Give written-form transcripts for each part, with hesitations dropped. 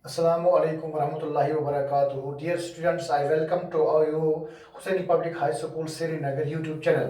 Assalamu alaikum warahmatullahi wabarakatuh. Dear students, I welcome to you Hussaini Public High School Srinagar YouTube channel.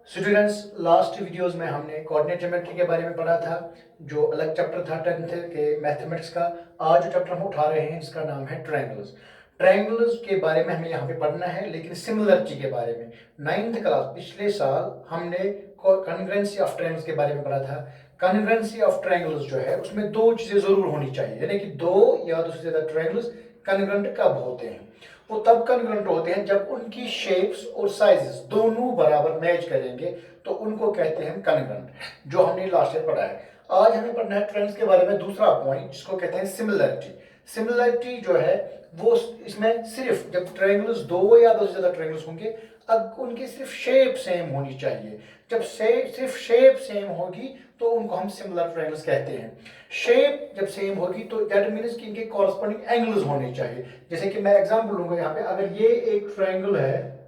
Students, last videos में हमने coordinate geometry के बारे में पढ़ा था, जो अलग चैप्टर था 10th के मैथमेटिक्स का। आज जो चैप्टर हम उठा रहे हैं इसका नाम है ट्रायंगल्स। ट्रायंगल्स के बारे में हमें यहाँ पे पढ़ना है, लेकिन सिमिलरिटी के बारे में। 9th क्लास पिछले साल हमने कॉन्ग्रुएंसी ऑफ ट्रायंगल्स के बारे में पढ़ा था। कॉन्ग्रुएंसी ऑफ ट्रायंगल्स जो है उसमें दो चीजें जरूर होनी चाहिए, यानी कि दो या दो से ज्यादा ट्रायंगल्स कॉन्ग्रुएंट कब होते हैं? वो तब कॉन्ग्रुएंट होते हैं जब उनकी शेप्स और साइजेस दोनों बराबर मैच करेंगे, तो उनको कहते हैं कॉन्ग्रुएंट, जो हमने लास्ट ईयर पढ़ा है। आज हमें पढ़ना है ट्रायंगल्स के बारे में दूसरा पॉइंट, जिसको कहते हैं सिमिलरिटी। सिमिलरिटी जो है वो इसमें सिर्फ जब ट्रायंगल्स दो या दो से ज्यादा ट्रायंगल्स होंगे, अब उनकी सिर्फ शेप सेम होनी चाहिए। जब सिर्फ शेप सेम होगी तो उनको हम सिमिलर ट्रायंगल्स कहते हैं। शेप जब सेम होगी तो दैट मीन्स कि इनके कॉरस्पॉन्डिंग एंगल्स होने चाहिए। जैसे कि मैं एग्जांपल लूंगा यहाँ पे, अगर ये एक ट्रायंगल है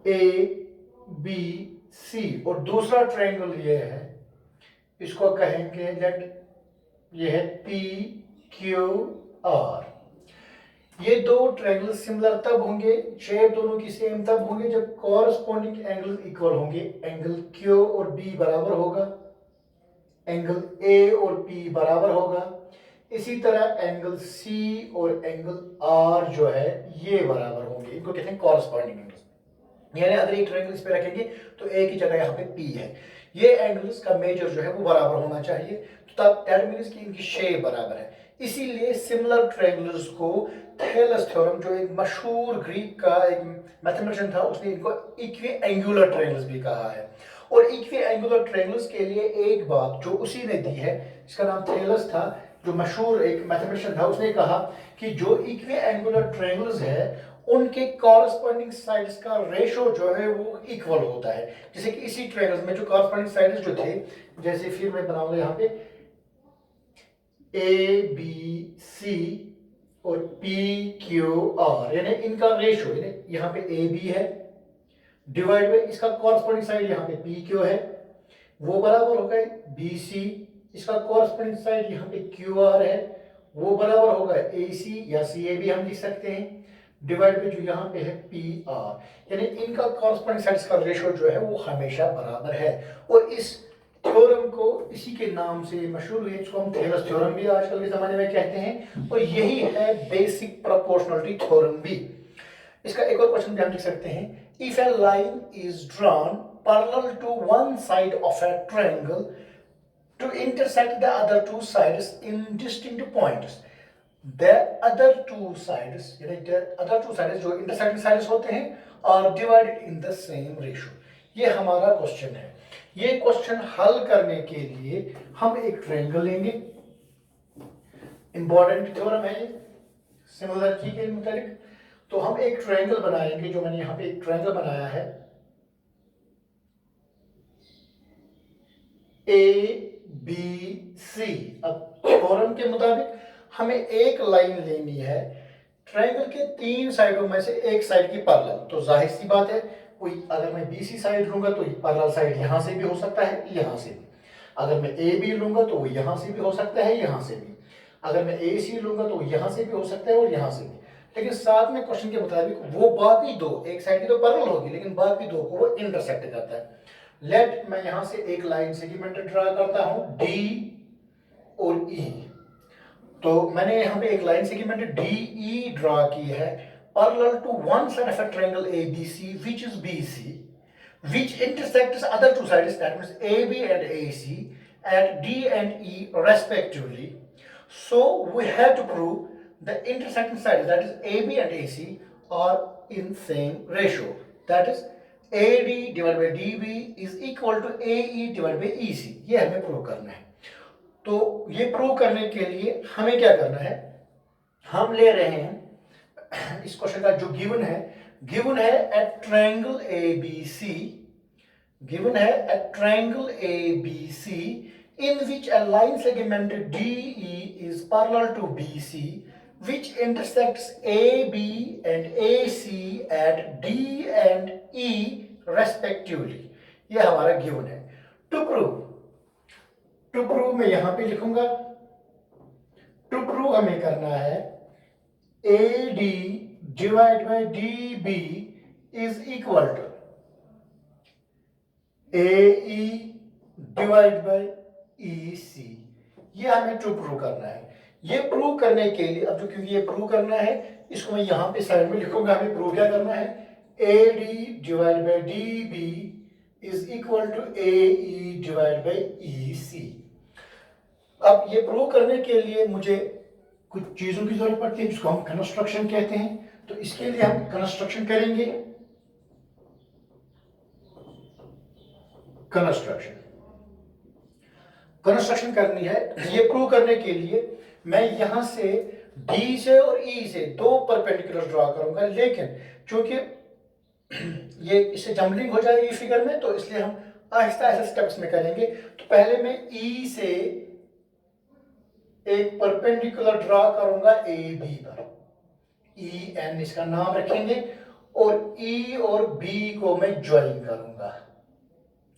ए बी सी और दूसरा ट्रायंगल ये है, इसको कहेंगे लेट ये है पी क्यू आर। ये दो ट्रायंगल सिमिलर तब होंगे, शेप दोनों की सेम तब होंगे जब कॉरस्पॉन्डिंग एंगल इक्वल होंगे। एंगल क्यू और बी बराबर होगा, एंगल ए और पी बराबर होगा। इसी तरह एंगल सी और एंगल आर जो है ये बराबर होंगे, इनको कहते हैं कॉरस्पॉन्डिंग एंगल्स। यानी अगर एक ट्रायंगल इस पे रखेंगे तो एक ही जगह यहाँ पे पी है, ये एंगल्स का मेजर जो है वो बराबर होना चाहिए, तो तब दैट मींस कि इनकी शेप बराबर है। इसीलिए सिमिलर ट्रायंगल्स को थेलस थ्योरम, जो एक मशहूर ग्रीक का एक मैथमेटिशियन था, उसने इनको इक्वी एंगुलर ट्रायंगल्स भी कहा है। और इक्वी एंगुलर ट्रायंगल्स के लिए एक बात जो उसी ने दी है, जिसका नाम थेलस था, जो मशहूर एक मैथमेटिशियन था, उसने कहा कि जो इक्वी एंगुलर ट्रायंगल्स है उनके कॉरस्पॉन्डिंग साइड्स का रेशो जो है वो इक्वल होता है। जैसे कि इसी ट्रायंगल्स में जो कॉरस्पॉन्डिंग साइड्स जो थे, जैसे फिर मैं बनाऊंगा यहाँ पे ए बी सी और पी क्यू आर, यानी इनका रेशो, यानी यहाँ पे ए बी है डिवाइड बाई इसका कॉरस्पॉन्डिंग साइड यहाँ पे पी क्यू है, वो बराबर होगा बी सी। इसका कॉरस्पॉन्डिंग साइड यहाँ पे क्यू आर है, वो बराबर होगा ए सी या सी ए भी हम लिख सकते हैं, डिवाइड बाई जो यहाँ पे है पी आर। यानी इनका कॉरस्पॉन्डिंग साइड्स का रेशो जो है वो हमेशा बराबर है। और इस थ्योरम को इसी के नाम से मशहूर है, इसको हम थेलस थ्योरम भी आजकल के जमाने में कहते हैं, और यही है बेसिक प्रोपोर्शनलिटी थ्योरम भी। इसका एक और क्वेश्चन भी हम लिख सकते हैं, if a line is drawn parallel to one side of a triangle to intersect the other two sides in distinct points, the other two sides, यानी the other two sides जो intersecting sides होते हैं, are divided in the same ratio। ये हमारा question है। ये question हल करने के लिए हम एक ट्रायंगल लेंगे, इंपॉर्टेंट थ्योरम है ये सिमिलरिटी के मुताबिक। तो हम एक ट्रायंगल बनाएंगे, जो मैंने यहाँ पे एक ट्रायंगल बनाया है ए बी सी। अब थ्योरम के मुताबिक हमें एक लाइन लेनी है ट्रायंगल के तीन साइडों में से एक साइड की पैरेलल। तो जाहिर सी बात है, कोई अगर मैं बी सी साइड लूंगा तो पैरेलल साइड यहां से भी हो सकता है, यहां से भी। अगर मैं ए बी लूंगा तो वो यहां से भी हो सकता है, यहां से भी। अगर मैं ए सी लूंगा तो यहां से भी हो सकता है और यहां से भी। लेकिन साथ में क्वेश्चन के मुताबिक वो बाकी दो, एक साइड की तो पैरेलल होगी लेकिन बाकी दो को वो इंटरसेक्ट करता है। लेट मैं यहां से एक लाइन सेगमेंट ड्रा करता हूं डी और ई। तो मैंने यहां पे एक line segment D E draw की है parallel to one side of a triangle A B C which is B C, which intersects other two sides, that means AB and AC at D and E respectively. So we have to prove the intersecting sides, that is AB and AC, are in same ratio, that is AD divided by DB is equal to AE divided by EC। ये हमें prove करना है। तो ये prove करने के लिए हमें क्या करना है, हम ले रहे हैं इस क्वेश्चन का जो गिवन है a triangle A B C, given है a triangle ABC in which a line segment DE is parallel to BC which intersects AB and AC at D and E respectively। ये हमारा given है। To prove मैं यहां पे लिखूंगा to prove हमें करना है AD divide by DB is equal to AE divide by EC। ये हमें टू प्रूव करना है। ये प्रूव करने के लिए अब जो क्योंकि ये प्रूव करना है इसको मैं यहां पे साइड में लिखूंगा। हमें प्रूव क्या करना है, AD divide by DB is equal to AE divide by EC। अब ये प्रूव करने के लिए मुझे कुछ चीजों की जरूरत पड़ती है जिसको हम कंस्ट्रक्शन कहते हैं। तो इसके लिए हम कंस्ट्रक्शन करेंगे। कंस्ट्रक्शन करनी है। ये प्रूव करने के लिए मैं यहां से D से और E से दो परपेंडिकुलर ड्रॉ करूंगा, लेकिन चूंकि ये इससे जम्बलिंग हो जाएगी फिगर में, तो इसलिए हम आहिस्ता आहिस्ता स्टेप्स में करेंगे। तो पहले मैं E से एक परपेंडिकुलर ड्रॉ करूंगा AB पर, EN इसका नाम रखेंगे, और E और B को मैं ज्वाइन करूंगा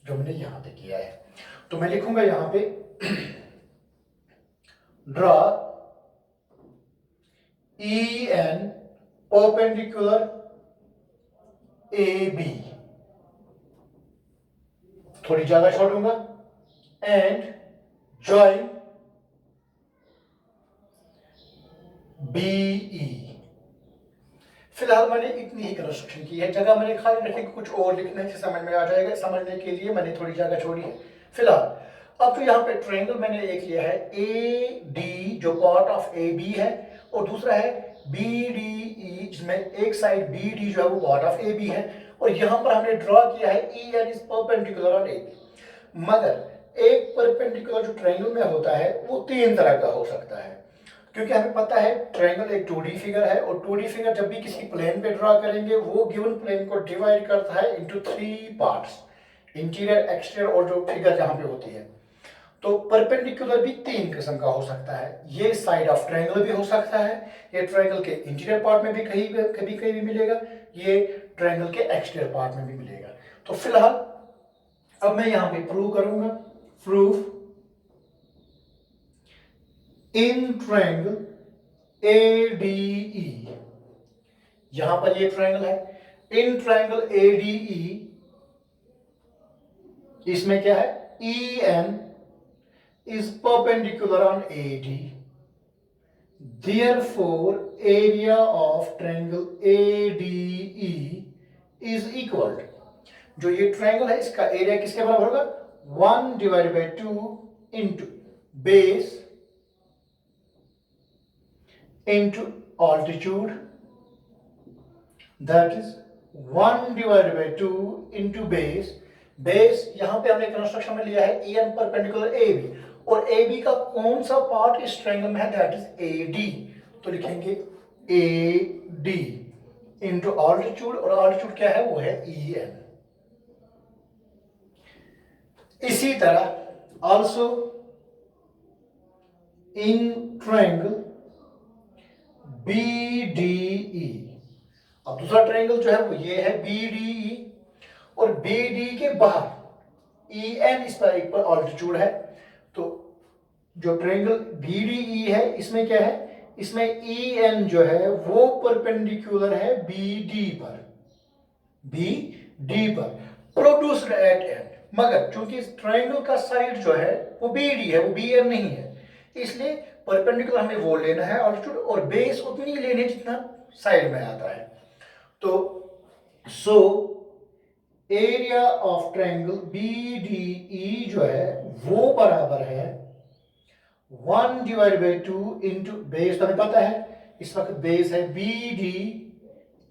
जो मैंने यहां पे किया है। तो मैं लिखूंगा यहां पे ड्रॉ EN परपेंडिकुलर AB, थोड़ी जगह छोड़ूंगा, एंड ज्वाइन BE। फिलहाल मैंने इतनी ही कंस्ट्रक्शन की है, जगह मैंने खाली रखी, कुछ और लिखना है समझ में आ जाएगा। समझने के लिए मैंने थोड़ी जगह छोड़ी है फिलहाल। अब तो यहाँ पे ट्रायंगल मैंने एक लिया है AD जो पार्ट ऑफ AB है, और दूसरा है BDE जिसमें एक साइड BD जो है वो पार्ट ऑफ AB है, और यहाँ पर हमने ड्रॉ किया है EN is perpendicular on AB। मगर एक परपेंडिकुलर जो ट्रायंगल में होता है वो तीन तरह का हो सकता है, क्योंकि हमें पता है ट्रायंगल एक 2D फिगर है, और 2D फिगर जब भी किसी प्लेन पे ड्रॉ करेंगे वो गिवन प्लेन को डिवाइड करता है इनटू 3 पार्ट्स, इंटीरियर, एक्सटीरियर और जो फिगर जहां पे होती है। तो परपेंडिकुलर भी तीन किस्म का हो सकता है। ये साइड ऑफ ट्रायंगल भी हो सकता है, ये ट्रायंगल के इंटीरियर पार्ट में भी कभी कहीं भी मिलेगा, ये ट्रायंगल के एक्सटीरियर पार्ट में भी मिलेगा। तो फिलहाल अब मैं यहां पे प्रूव करूंगा, प्रूफ इन ट्रायंगल ADE। यहां पर ये ट्रायंगल है, इन ट्रायंगल ADE इसमें क्या है, EN is perpendicular on AD, therefore area of triangle ADE is equal to, जो ये ट्रायंगल है इसका एरिया किसके बराबर होगा, 1 divide by 2 into base into altitude, that is 1 divided by 2 into base। Base यहां पे हमने कंस्ट्रक्शन में लिया है EN परपेंडिकुलर AB, और AB का कौन सा पार्ट इस ट्रायंगल में है, दैट इज AD। तो लिखेंगे AD इंटू ऑल्टीट्यूड, और ऑल्टीट्यूड क्या है, वो है EN। इसी तरह ऑल्सो इन ट्रायंगल BDE, अब दूसरा ट्रायंगल जो है वो ये है BDE, और BD के बाहर EN इस पर एक पर ऑल्टीट्यूड है। तो जो ट्रायंगल BDE है इसमें क्या है, इसमें EN जो है वो परपेंडिकुलर है BD पर प्रोड्यूस्ड एट एंड। मगर चूंकि इस ट्रायंगल का साइड जो है वो BD है, वो BN नहीं है, इसलिए परपेंडिकुलर हमें वो लेना है ऑल्टीट्यूड, और बेस उतनी लेने जितना साइड में आता है। तो so area of triangle BDE जो है वो बराबर है 1 डिवाइड बाई 2 इंटू बेस, तो हमें पता है इस वक्त बेस है BD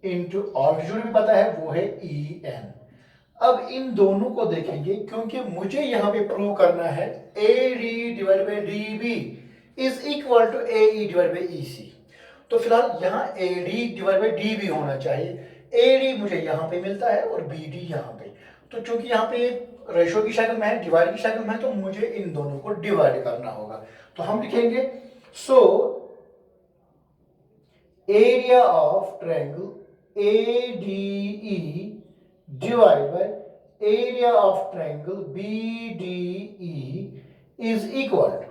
इंटू ऑल्टीट्यूड भी पता है वो है EN। अब इन दोनों को देखेंगे, क्योंकि मुझे यहां पे प्रूव करना है AD divide by DB is equal to AE divide by EC। तो फिलहाल यहां AD डिवाइड बाई DB होना चाहिए। AD मुझे यहां पे मिलता है और BD यहां पे, तो चूंकि यहां पे रेशो की शक्ल में है, डिवाइड की शक्ल में है, तो मुझे इन दोनों को डिवाइड करना होगा। तो हम लिखेंगे so area of triangle ADE divided by area of triangle BDE is equal to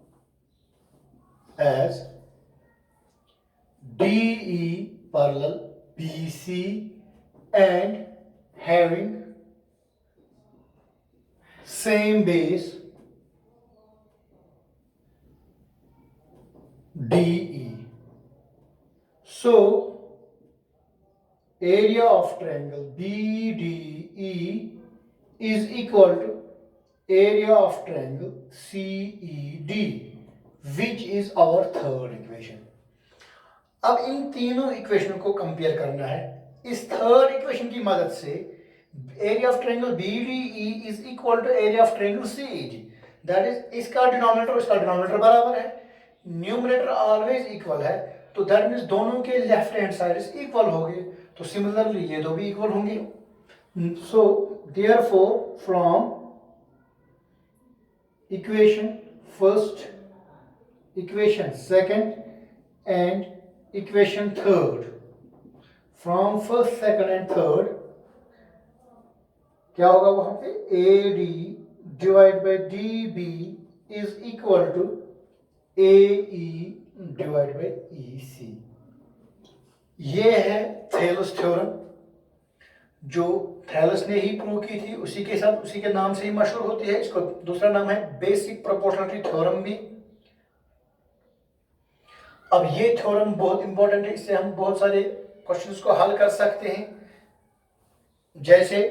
as DE parallel BC and having same base DE. So area of triangle BDE is equal to area of triangle CED, which is our third equation. अब इन तीनों equation को compare करना है। इस third equation की मदद से area of triangle BDE is equal to area of triangle CED, that is इसका डिनोमिनेटर इसका डिनोमिनेटर बराबर है, न्यूमरेटर ऑलवेज इक्वल है, तो दैट मीन्स दोनों के लेफ्ट हैंड साइड इक्वल हो गए, तो सिमिलरली ये दो भी इक्वल होंगे। So therefore from equation first, equation second and equation third, from first second and third क्या होगा वहां पे, AD divide by DB is equal to AE divide by EC। ये है थेलस थ्योरम, जो थैलस ने ही प्रूव की थी, उसी के साथ उसी के नाम से ही मशहूर होती है। इसको दूसरा नाम है बेसिक प्रोपोर्शनलिटी थ्योरम भी। अब ये थ्योरम बहुत इंपॉर्टेंट है, इससे हम बहुत सारे क्वेश्चंस को हल कर सकते हैं। जैसे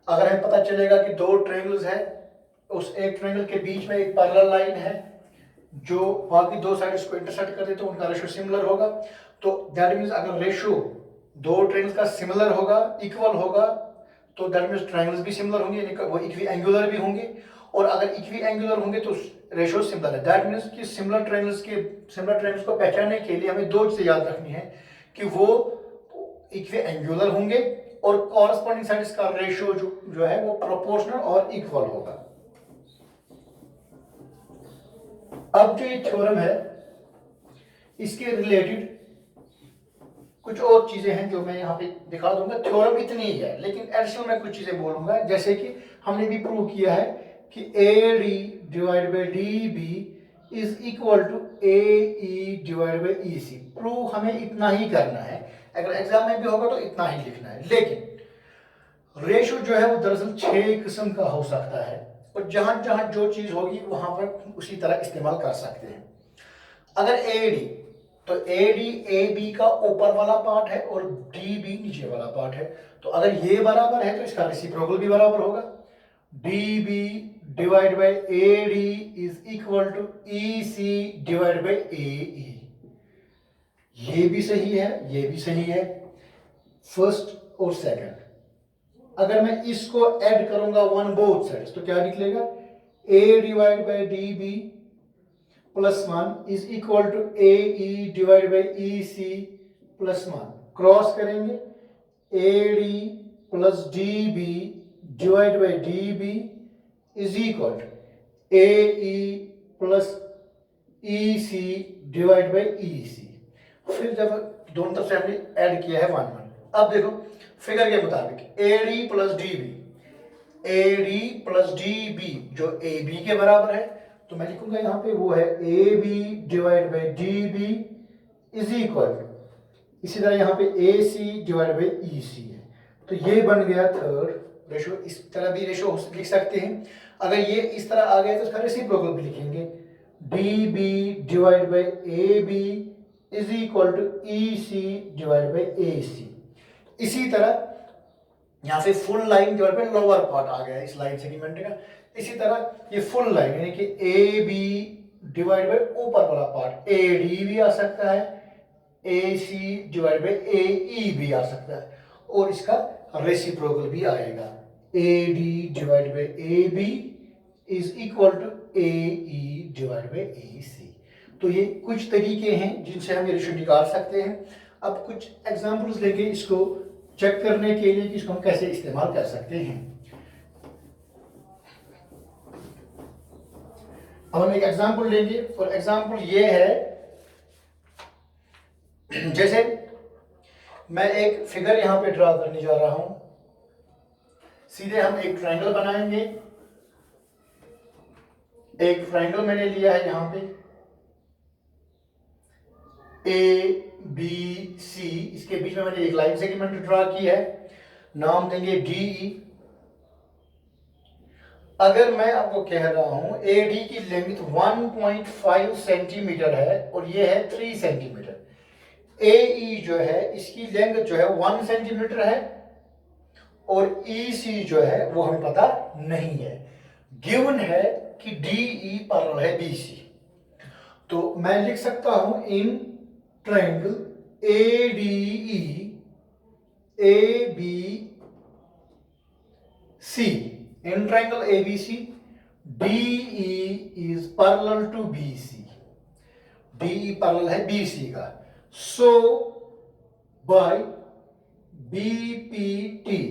अगर हमें पता चलेगा कि दो ट्रायंगल्स हैं, उस एक ट्रायंगल के बीच में एक पैरेलल लाइन है जो बाकी दो साइड्स को इंटरसेक्ट करती है, तो उनका रेशियो सिमिलर होगा। तो दैट मीन्स अगर रेशियो दो ट्रायंगल्स का सिमिलर होगा, इक्वल होगा, तो दैट मीन्स ट्रायंगल्स भी सिमिलर होंगे, यानी वो इक्वी एंगुलर भी होंगे। और अगर इक्वी एंगुलर होंगे तो रेशियो सिमिलर है। दैट मीन्स कि सिमिलर ट्रायंगल्स को पहचानने के लिए हमें दो चीजें याद रखनी है कि वो इक्वी एंगुलर होंगे और कॉरस्पॉन्डिंग साइड्स का रेशियो जो है वो प्रोपोर्शनल और इक्वल होगा। अब जो ये थ्योरम है इसके रिलेटेड कुछ और चीजें हैं जो मैं यहाँ पे दिखा दूंगा। थ्योरम इतनी ही है, लेकिन एडिशनल मैं कुछ चीजें बोलूंगा, जैसे कि हमने भी प्रूव किया है कि AD divide by DB is equal to AE divide by EC। Prove हमें इतना ही करना है, अगर एग्जाम में भी होगा तो इतना ही लिखना है। लेकिन रेशियो जो है वो दरअसल 6 किस्म का हो सकता है, और जहां जहां जो चीज होगी वहां पर उसी तरह इस्तेमाल कर सकते हैं। अगर AD, तो AD AB का ऊपर वाला पार्ट है और DB नीचे वाला पार्ट है, तो अगर ये बराबर है तो इसका रेसिप्रोकल भी बराबर होगा। DB divide by AD is equal to EC divide by AE। ये भी सही है, ये भी सही है, फर्स्ट और सेकंड। अगर मैं इसको ऐड करूंगा वन बोथ साइड्स, तो क्या निकलेगा, A divide by DB plus 1 is equal to AE divide by EC plus 1। Cross करेंगे, AD plus DB divide by DB is equal to AE plus EC divide by EC। फिर जब दोनों तरफ से हमने ऐड किया है 1 1, अब देखो फिगर के मुताबिक AD प्लस DB जो AB के बराबर है, तो मैं लिखूंगा यहाँ पे वो है AB divide by DB is equal, इसी तरह यहाँ पे AC डिवाइड बाय EC है, तो ये बन गया थर्ड रेशियो। इस तरह भी रेशियो लिख सकते हैं। अगर ये इस तरह आ गया तो इसका रेसिप्रोकल भी लिखेंगे, DB divide by AB is equal to EC divide by AC। इसी तरह यहाँ से full line divide by lower part आ गया इस लाइन सेगमेंट का। इसी तरह ये फुल लाइन यानी कि AB डिवाइड बाय ऊपर वाला पार्ट AD भी आ सकता है, AC डिवाइड बाय AE भी आ सकता है, और इसका रेसिप्रोकल भी आएगा, AD divide by AB is equal to AE divide by AC। तो ये कुछ तरीके हैं जिनसे हम ये रेशियो निकाल सकते हैं। अब कुछ एग्जांपल्स लेंगे इसको चेक करने के लिए कि इसको हम कैसे इस्तेमाल कर सकते हैं। अब हम एक एग्जांपल लेंगे, और एग्जांपल ये है, जैसे मैं एक फिगर यहां पे ड्रा करने जा रहा हूं। सीधे हम एक ट्रायंगल बनाएंगे, एक ट्राइंगल मैंने लिया है यहाँ पे ए बी सी, इसके बीच में मैंने एक लाइन सेगमेंट ड्रा की है, नाम देंगे डीई। अगर मैं आपको कह रहा हूं एडी की लेंथ 1.5 सेंटीमीटर है और ये है 3 सेंटीमीटर, एई जो है इसकी लेंथ जो है 1 सेंटीमीटर है और ईसी जो है वो हमें पता नहीं है। गिवन है कि डीई पैरेलल है बीसी, तो मैं लिख सकता हूं in triangle ADE A B C, in triangle ABC, DE is parallel to BC. DE parallel है BC का. So by BPT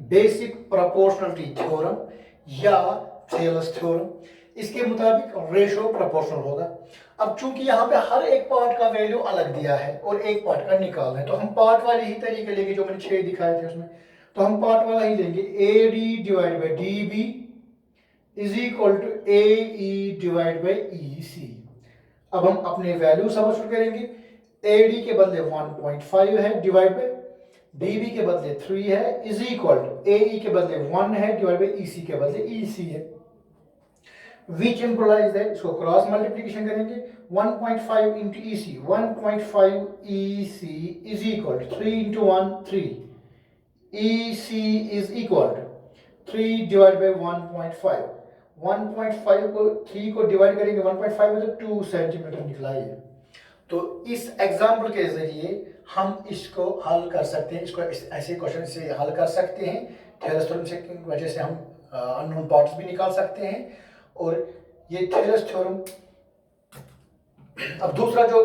basic proportionality theorem या थेलस थ्योरम, इसके मुताबिक रेशो प्रोपोर्शनल होगा। अब चूंकि यहाँ पे हर एक पार्ट का वैल्यू अलग दिया है और एक पार्ट का निकालना है, तो हम पार्ट वाले ही तरीके लेंगे जो मैंने 6 दिखाए थे उसमें, तो हम पार्ट वाला ही लेंगे। A D divide by D B is equal to A E divide by E C. अब हम अपने वैल्यू सब्स्टिट्यूट करेंगे। ए डी के बदले 1.5 है डिवाइड बाई डी बी के बदले 3 है इज इक्वल टू ए ई के बदले 1 है डिवाइड बाई ई सी के बदले ई सी है, विच इम्प्लाइज दैट, इसको क्रॉस मल्टीप्लीकेशन करेंगे 1.5 into E C, 1.5 E C is equal to 3 into 1 3, EC is equal to 3 divided by 1.5, 1.5 को 3 को डिवाइड करेंगे 1.5 में तो 2 सेंटीमीटर निकला है। तो इस एग्जाम्पल के जरिए हम इसको हल कर सकते हैं, इसको ऐसे क्वेश्चन से हल कर सकते हैं। थेलस थ्योरम से की वजह से हम अननोन पार्ट्स भी निकाल सकते हैं। और ये थेलस थ्योरम, अब दूसरा जो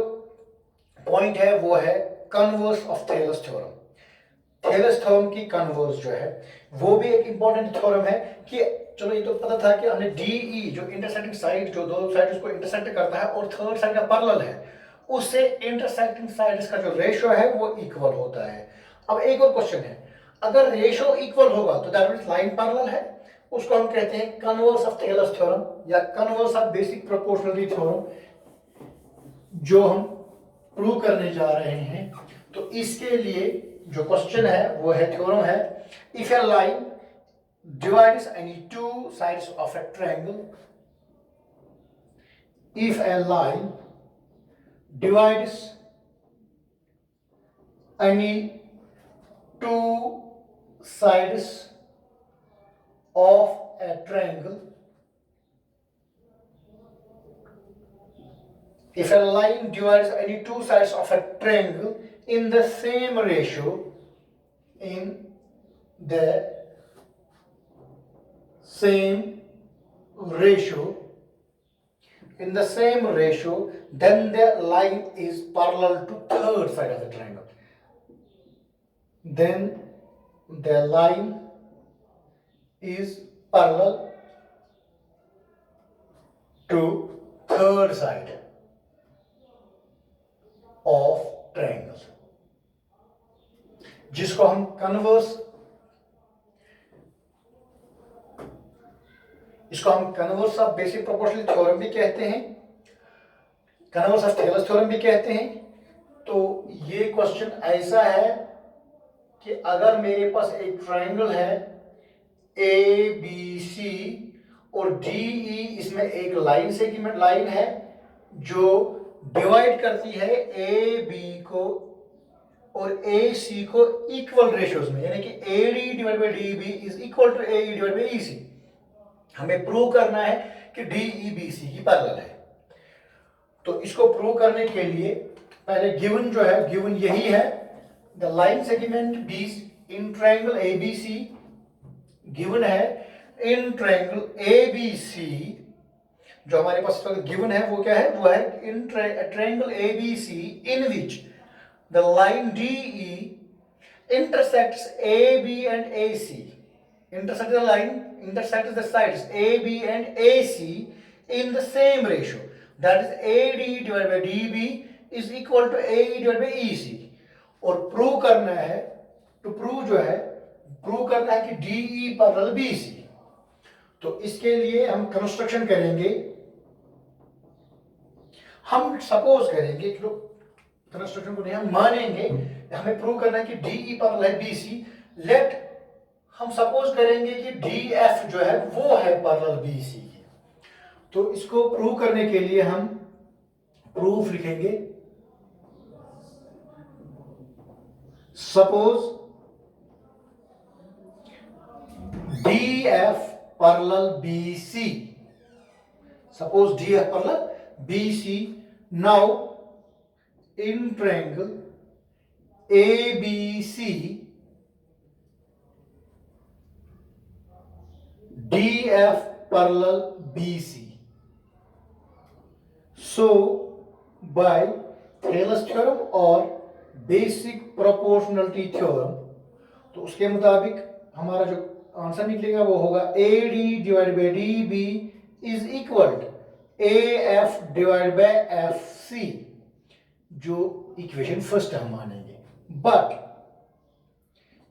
पॉइंट है वो है converse of Thales theorem. Thales theorem की कन्वर्स जो है वो भी एक इंपॉर्टेंट थ्योरम है कि चलो ये तो पता था कि हमने डीई जो इंटरसेक्टिंग साइड, जो दो साइड उसको इंटरसेक्ट करता है और थर्ड साइड का पैरेलल है, उससे इंटरसेक्टिंग साइड्स का जो रेशो है वो इक्वल होता है। अब एक और क्वेश्चन है, अगर रेशो इक्वल होगा तो दैट मींस लाइन पैरेलल है, उसको हम कहते हैं कन्वर्स ऑफ थेलस थ्योरम या converse of basic proportionality theorem, जो हम प्रूव करने जा रहे हैं। तो इसके लिए जो क्वेश्चन है वो है, थ्योरम है, if a line divides any two sides of a triangle, if a line divides any two sides of a triangle, if a line divides any two sides of a triangle in the same ratio, in the same ratio, in the same ratio, then the line is parallel to third side of the triangle. Then the line is parallel to third side of triangle, जिसको हम converse, इसको हम converse of basic proportional theorem भी कहते हैं, converse of Thales theorem भी कहते हैं। तो ये क्वेश्चन ऐसा है कि अगर मेरे पास एक ट्रायंगल है ए बी सी और डी ई, इसमें एक लाइन सेगमेंट लाइन है जो डिवाइड करती है ए बी को और ए सी को इक्वल रेशियोज में, यानी कि A D divide by D B is equal to A E divide by E C. हमें प्रूव करना है कि डी ई बी सी की पैरेलल है। तो इसको प्रूव करने के लिए पहले गिवन जो है, गिवन यही है, the line segment B in triangle A B C, given है इन ट्रायंगल ए बी सी, जो हमारे पास गिवन है वो क्या है, वो है in triangle A B C in which the line D E intersects A B and A C, intersect the line, intersects the sides AB and AC in the same ratio, that is AD divided by DB is equal to AE divided by EC। और prove करना है, तो prove जो है, prove करना है कि DE parallel BC। तो इसके लिए हम कंस्ट्रक्शन करेंगे हम सपोज करेंगे कि कंस्ट्रक्शन को नहीं हम मानेंगे, हमें प्रूव करना है कि डी ई पैरेलल है बी सी। लेट हम सपोज करेंगे कि डी एफ जो है वो है पैरेलल बी सी के। तो इसको प्रूव करने के लिए हम प्रूफ लिखेंगे, suppose D F parallel B C, suppose D F parallel B C. Now in triangle ABC, DF parallel BC. So by Thales theorem और basic proportionality theorem, तो उसके मुताबिक हमारा जो आंसर निकलेगा वो होगा AD divide by DB is equal to AF divide by FC, जो इक्वेशन फर्स्ट हम मानेंगे। बट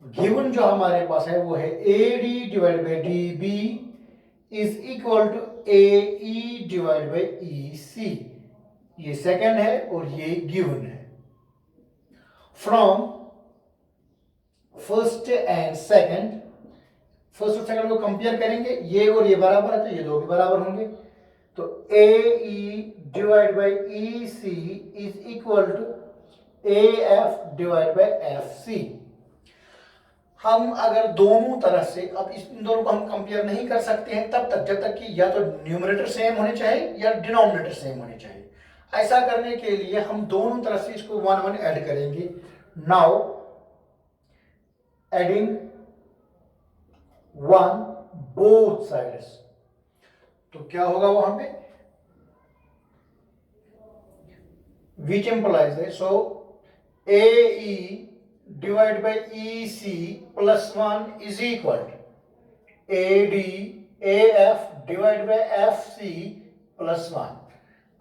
गिवन जो हमारे पास है वो है AD divide by DB is equal to AE divide by EC, ये सेकंड है और ये गिवन है। From first and second, first और सेकंड को कंपेयर करेंगे, ये और ये बराबर है तो ये दो भी बराबर होंगे। तो AE divide by EC is equal to AF divide by FC। हम अगर दोनों तरह से, अब इन दोनों को हम कंपेयर नहीं कर सकते हैं तब तक जब तक कि या तो न्यूमरेटर सेम होने चाहिए या डिनोमिनेटर सेम होने चाहिए। ऐसा करने के लिए हम दोनों तरफ से इसको 1 1 ऐड करेंगे। नाउ एडिंग 1 बोथ साइड्स, तो क्या होगा वहां पे, which implies that so AE divided by EC plus 1 is equal to AD AF divided by FC plus 1।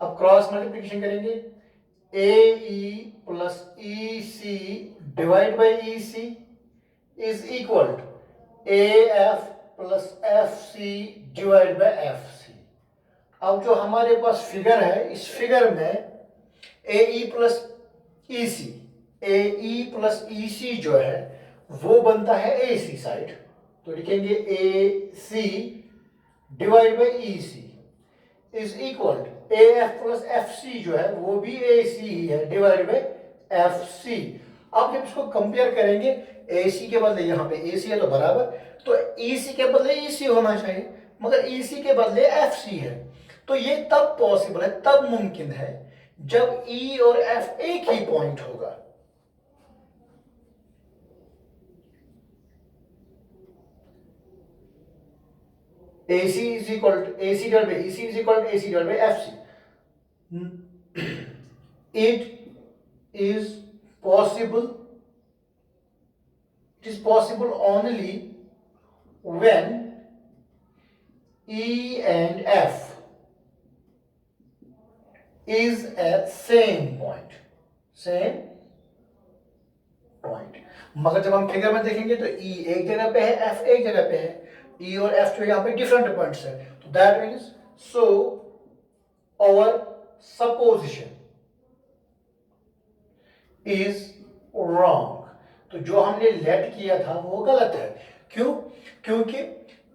अब क्रॉस मल्टीप्लिकेशन करेंगे, AE plus EC divided by EC is equal to AF plus FC divided by FC। अब जो हमारे पास figure है, इस figure में AE plus EC, AE plus EC जो है वो बनता है AC साइड, तो लिखेंगे AC divide by EC is equal to AF plus FC जो है वो भी AC ही है डिवाइड बाई FC। अब जब इसको कंपेयर करेंगे, AC के बदले यहाँ पे AC है तो बराबर, तो EC के बदले EC होना चाहिए, मगर EC के बदले FC है। तो ये तब पॉसिबल है, तब मुमकिन है जब E और F एक ही पॉइंट होगा। AC is equal to AC divided by EC is equal to AC divided by FC. It is possible only when E and F is at same point, मगर जब हम फिगर में देखेंगे तो E एक जगह पे है, F एक जगह पे है, E और F जो यहाँ पे डिफरेंट पॉइंट्स है, तो that means so our supposition is wrong. तो जो हमने लेट किया था वो गलत है। क्यों? क्योंकि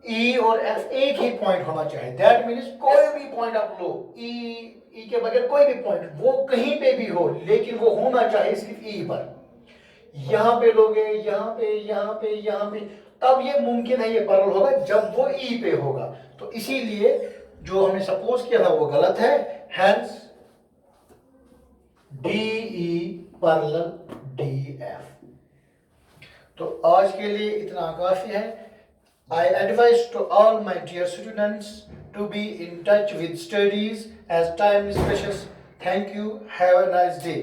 E और F एक ही पॉइंट होना चाहिए। दैट मीन्स कोई भी पॉइंट आप लो, E के बगैर कोई भी पॉइंट वो कहीं पे भी हो, लेकिन वो होना चाहिए सिर्फ E पर। यहाँ पे लोगे, यहाँ पे, यहाँ पे, यहाँ पे, तब ये मुमकिन है ये पैरेलल होगा जब वो E पे होगा। तो इसीलिए जो हमने सपोज किया था वो गलत है, हेंस DE पैरेलल DF। तो आज के लिए इतना काफी है। I advise to all my dear students to be in touch with studies as time is precious. Thank you. Have a nice day.